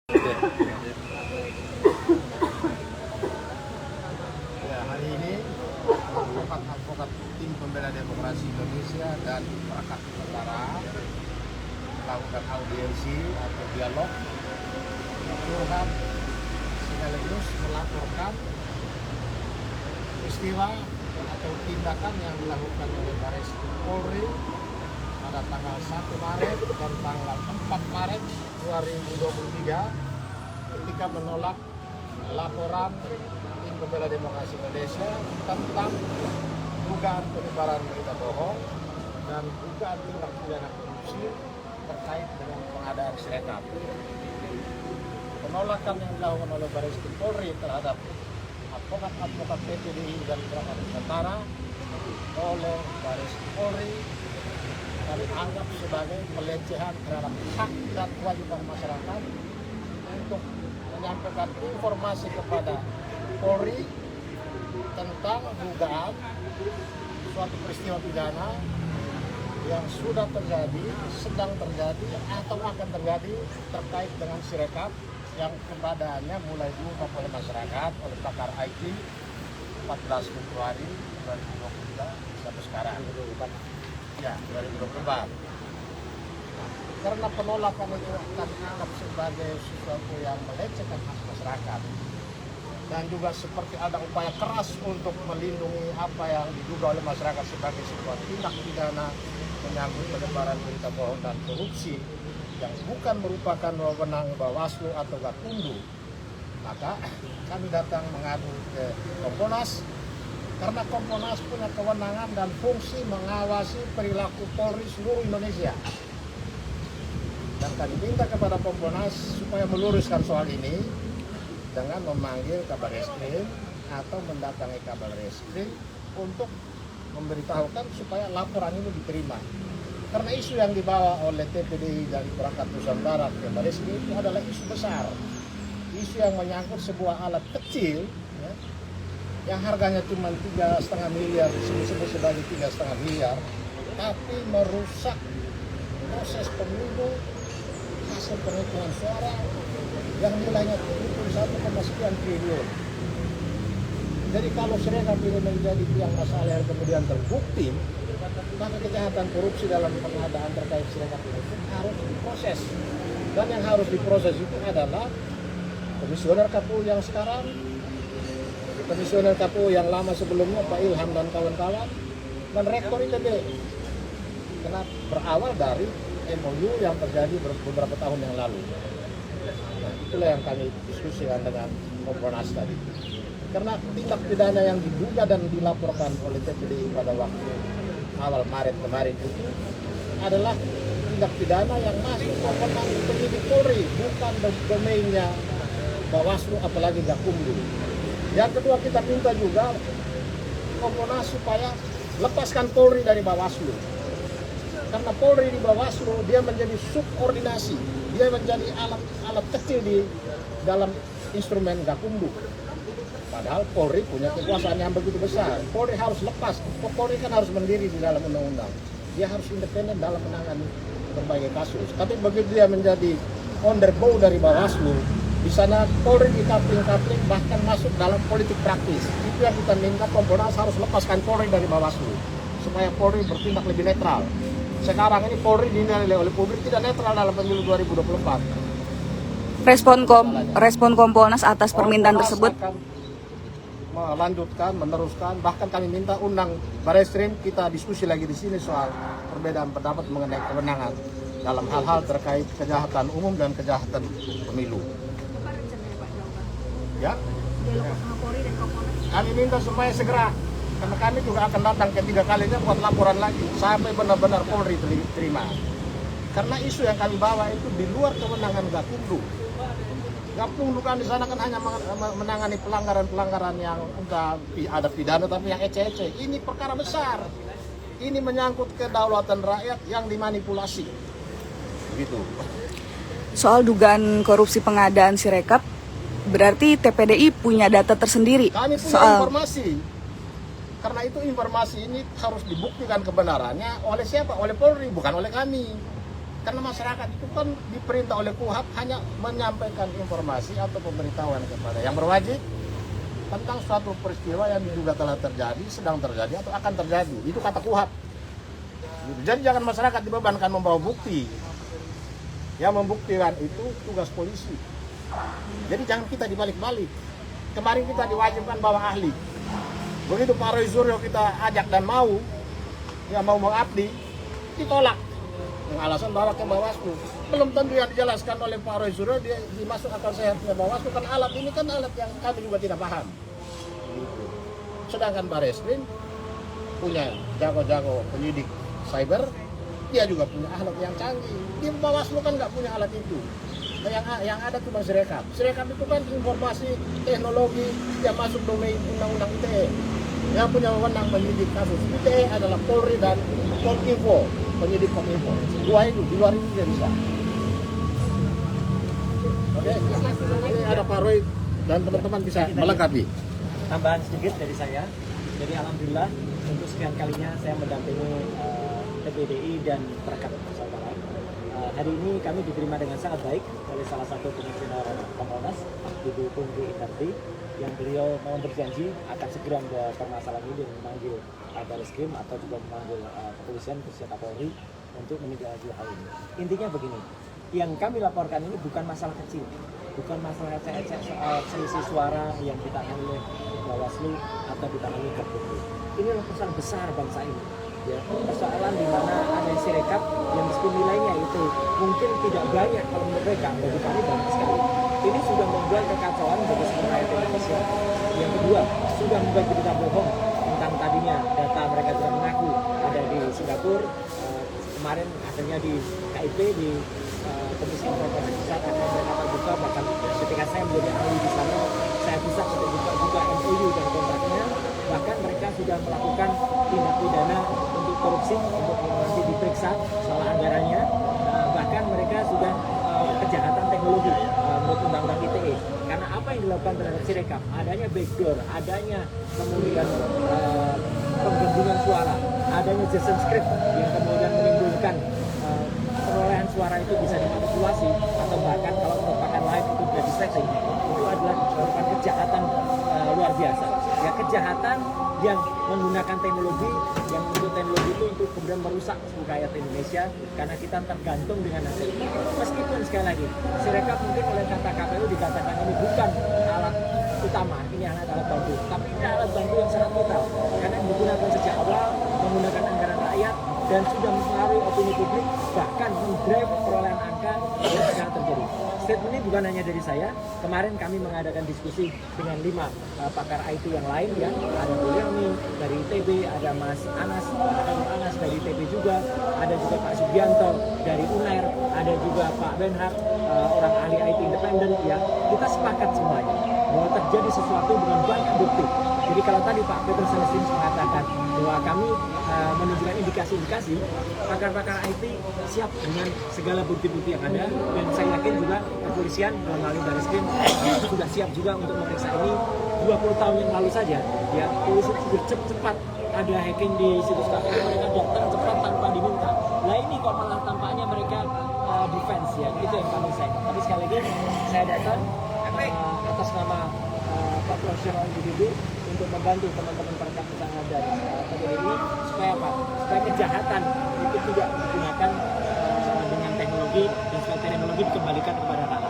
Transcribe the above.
Ya, hari ini advokat tim pembela demokrasi Indonesia dan perangkat negara melakukan audiensi atau dialog curhat sekaligus melaporkan peristiwa atau tindakan yang dilakukan oleh Baris Krim Polri pada tanggal 1 Maret dan tanggal 4 Maret 2023 ketika menolak laporan tim pembela demokrasi Indonesia tentang dugaan penyebaran berita bohong dan dugaan tindak pidana korupsi terkait dengan pengadaan Sirekap. Penolakan yang dilakukan oleh Baris Krim Polri terhadap advokat TPDI dan perangkat negara oleh Baris Krim Polri kami anggap sebagai pelecehan terhadap hak dan kewajiban masyarakat untuk menyampaikan informasi kepada Polri tentang dugaan suatu peristiwa pidana yang sudah terjadi, sedang terjadi, atau akan terjadi terkait dengan Sirekap yang keberadaannya mulai diungkap oleh masyarakat, oleh pakar IT 14 Februari 2023 sampai sekarang. Ya, 2024. Karena penolakan itu akan dianggap sebagai sesuatu yang melecehkan hak masyarakat dan juga seperti ada upaya keras untuk melindungi apa yang diduga oleh masyarakat sebagai sebuah tindak pidana menyangkut penyebaran berita bohong dan korupsi yang bukan merupakan wewenang Bawaslu atau Gakumdu. Maka kami datang mengadu ke Kompolnas karena Kompolnas punya kewenangan dan fungsi mengawasi perilaku Polri seluruh Indonesia. Dan kami minta kepada Kompolnas supaya meluruskan soal ini dengan memanggil Kabar Reskrim atau mendatangi Kabar Reskrim untuk memberitahukan supaya laporan ini diterima. Karena isu yang dibawa oleh TPDI dari perangkat Nusantara ke Kabar Reskrim itu adalah isu besar. Isu yang menyangkut sebuah alat kecil ya, yang harganya cuma 3,5 miliar, disebut sebagai 3,5 miliar, tapi merusak proses pemilu, hasil penghitungan suara yang nilainya 71,sekian triliun. Jadi kalau Sirekap ini menjadi tiang masalah yang kemudian terbukti, maka kejahatan korupsi dalam pengadaan terkait Sirekap ini harus diproses. Dan yang harus diproses itu adalah Komisioner KPU yang sekarang, Komisioner KPU yang lama sebelumnya Pak Ilham dan kawan-kawan, dan Rektor ITB. Karena berawal dari MOU yang terjadi beberapa tahun yang lalu. Nah, itulah yang kami diskusikan dengan Kompolnas tadi. Karena tindak pidana yang diduga dan dilaporkan oleh TPDI pada waktu awal Maret kemarin itu adalah tindak pidana yang masuk ke wewenang penyidik Polri, bukan domainnya Bawaslu apalagi Gakumdu. Yang kedua, kita minta juga Kompolnas supaya lepaskan Polri dari Bawaslu. Karena Polri di Bawaslu dia menjadi subordinasi, dia menjadi alat kecil di dalam instrumen Gakumdu. Padahal Polri punya kekuasaan yang begitu besar. Polri harus lepas. Polri kan harus mandiri di dalam undang-undang. Dia harus independen dalam menangani berbagai kasus. Tapi begitu dia menjadi underbow dari Bawaslu, di sana Polri dikapling-kapling bahkan masuk dalam politik praktis. Itu yang kita minta, Kompolnas harus lepaskan Polri dari Bawaslu supaya Polri bertindak lebih netral. Sekarang ini Polri dinilai oleh publik tidak netral dalam pemilu 2024. Respon Kompolnas atas permintaan tersebut? Melanjutkan, meneruskan, bahkan kami minta undang Bareskrim, kita diskusi lagi di sini soal perbedaan pendapat mengenai kewenangan dalam hal-hal terkait kejahatan umum dan kejahatan pemilu. Ya, kami minta supaya segera, karena kami juga akan datang ketiga kalinya buat laporan lagi sampai benar-benar Polri terima. Karena isu yang kami bawa itu di luar kewenangan Gakumdu. Gakumdu kan di sana kan hanya menangani pelanggaran-pelanggaran yang enggak ada pidana tapi yang ece-ece. Ini perkara besar. Ini menyangkut kedaulatan rakyat yang dimanipulasi. Begitu. Soal dugaan korupsi pengadaan Sirekap, berarti TPDI punya data tersendiri. Kami punya informasi. Karena itu informasi ini harus dibuktikan kebenarannya oleh siapa? Oleh Polri, bukan oleh kami. Karena masyarakat itu kan diperintah oleh KUHAP hanya menyampaikan informasi atau pemberitahuan kepada yang berwajib tentang suatu peristiwa yang diduga telah terjadi, sedang terjadi, atau akan terjadi. Itu kata KUHAP. Jadi jangan masyarakat dibebankan membawa bukti. Yang membuktikan itu tugas polisi. Jadi jangan kita dibalik-balik. Kemarin kita diwajibkan bawa ahli. Begitu Pak Roy Suryo kita ajak dan mau mengabdi, ditolak. Dengan alasan bawa ke Bawaslu. Belum tentu yang dijelaskan oleh Pak Roy Suryo dia dimasuk akal sehatnya Bawaslu, kan alat ini kan alat yang kami juga tidak paham. Sedangkan Bareskrim punya jago-jago penyidik cyber, dia juga punya alat yang canggih. Di Bawaslu kan nggak punya alat itu. Nah, yang ada cuma Sirekap. Sirekap itu kan informasi teknologi yang masuk domain undang-undang ITE. Yang punya wewenang penyidik kasus ITE adalah Polri dan Kominfo, penyidik Kominfo. Dua itu, di luar itu dia bisa. Oke, ini ada Pak Roy dan teman-teman bisa melengkapi. Tambahan sedikit dari saya. Jadi alhamdulillah untuk sekian kalinya saya mendampingi TPDI dan perangkat persaudaraan. Hari ini kami diterima dengan sangat baik oleh salah satu komisioner Kompolnas, Ibu Pungki Indarti, yang beliau mau berjanji akan segera membawa permasalahan ini dan memanggil Bareskrim atau juga memanggil kepolisian khususnya Kapolri untuk menindaklanjuti hal ini. Intinya begini, yang kami laporkan ini bukan masalah kecil, bukan masalah ecek-ecek soal selisih suara yang ditangani oleh Bawaslu atau ditangani Kapolri. Ini adalah persoalan besar bangsa ini. Ya, persoalan di mana ada Sirekap yang meskipun nilainya itu mungkin tidak banyak kalau menurut mereka, bagi kami banyak sekali. Ini sudah membuat kekacauan bagi seluruh rakyat Indonesia. Yang kedua, sudah membuat berita bohong tentang tadinya data mereka sudah mengaku ada di Singapura. Kemarin akhirnya di KIP, di Komisi Informasi Pusat akan mereka terbuka, bahkan ketika saya menjadi ahli di sana, saya bisa buka MOU dan kontraknya. Bahkan mereka sudah melakukan tindak pidana untuk korupsi, untuk nanti diperiksa soal anggarannya. Bahkan mereka sudah kejahatan teknologi menurut Undang-Undang ITE. Karena apa yang dilakukan terhadap Sirekap, adanya backdoor, adanya kemudian penggelembungan suara, adanya Jason script yang kemudian menimbulkan perolehan suara itu bisa dimanipulasi, atau bahkan kalau merupakan live itu bisa disetting, itu adalah merupakan kejahatan luar biasa. Ya, kejahatan yang menggunakan teknologi, yang untuk teknologi itu untuk kemudian merusak seluruh rakyat Indonesia, karena kita tergantung dengan hasil. Meskipun sekali lagi, Sirekap mungkin oleh kata KPU dikatakan ini bukan alat utama, ini alat bantu, tapi ini alat bantu yang sangat vital, karena digunakan sejak awal, menggunakan anggaran rakyat, dan sudah mempengaruhi opini publik, bahkan mendrive perolehan angka yang sedang terjadi. Statement ini bukan hanya dari saya. Kemarin kami mengadakan diskusi dengan 5 pakar IT yang lain, ya. Ada Bu Lerni dari ITB, ada Mas Anas, Anas dari ITB juga, ada juga Pak Sugianto dari UNAIR, ada juga Pak Benhar, orang ahli IT independen, ya. Kita sepakat semuanya bahwa terjadi sesuatu dengan banyak bukti. Jadi kalau tadi Pak Petrus Celestinus mengatakan bahwa kami menunjukkan indikasi-indikasi, pakar-pakar IT siap dengan segala bukti-bukti yang ada, dan saya yakin juga kepolisian melalui Bareskrim sudah siap juga untuk memeriksa ini. 20 tahun yang lalu saja, ya, polisi sudah cepat ada hacking di situs KPU, mereka datang cepat tanpa diminta. Nah ini kok malah tampaknya mereka defense, ya, itu yang kami sayang. Tapi sekali lagi saya datang atas nama Pak profesional individu untuk membantu teman-teman perangkat usaha dan TPDI supaya apa? Supaya kejahatan itu tidak digunakan dengan teknologi, dan supaya teknologi dikembalikan kepada rakyat.